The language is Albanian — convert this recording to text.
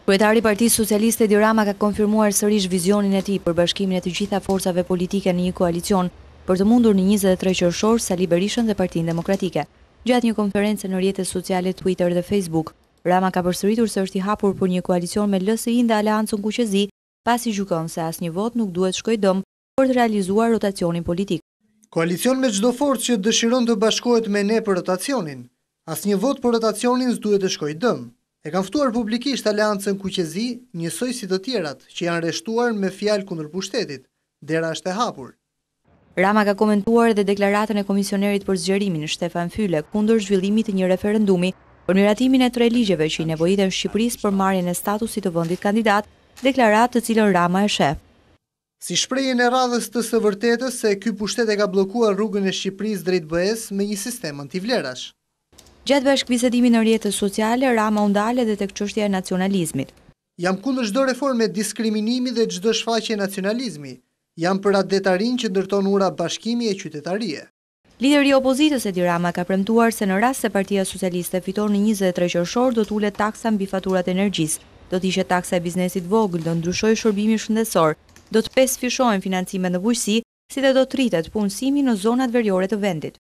Kryetari i Partisë Socialiste Edi Rama ka konfirmuar sërish vizionin e tij për bashkimin e të gjitha forcave politike në një koalicion për të mundur në 23 qershor Sali Berishën dhe Partinë Demokratike. Gjatë një konferencë në rrjetet sociale Twitter dhe Facebook, Rama ka përsëritur se është i hapur për një koalicion me LSI dhe Aleancën Kuqezi, pasi gjykon se asnjë vot nuk duhet shkojë dëm për të realizuar rotacionin politik. Koalicion me çdo forcë që dëshiron të bashkohet me ne për rotacionin. Asnjë vot për rotacionin s'duhet të shkojë dëm. E kanë ftuar publikisht Aleancën Kuqezi, njësoj si të tjerat, që janë rreshtuar me fjalë kundër pushtetit. Dera është e hapur. Rama ka komentuar edhe deklaratën e komisionerit për zgjerimin Shtefan Fyle kundër zhvillimit të një referendumi për miratimin e 3 ligjeve që i nevojiten Shqipërisë për marrjen e statusit të vendit kandidat, deklaratë të cilën Rama e sheh. Si shprehjen e radhës të së vërtetës se ky pushtet e ka bllokuar rrugën e Shqipërisë drejt BE-s me një sistem antivlerash. Gjatë bashkëbisedimit në rrjetet sociale, Rama u ndal edhe tek çështja e nacionalizmit. Jam kundër çdo reforme diskriminimi dhe çdo shfaqje nacionalizmi. Jam për atë detarin që ndërton ura bashkimi e qytetarie. Lideri i opozitës Edi Rama ka premtuar se në rast se Partia Socialiste fiton në 23 qershor do të ulet taksa mbi faturat e energjisë, do të ishte taksa e biznesit vogël, do ndryshojë shërbimi shëndetësor, do të pesfishohen financimet në bujqësi, si dhe do të rritet punësimi në zonat veriore të vendit.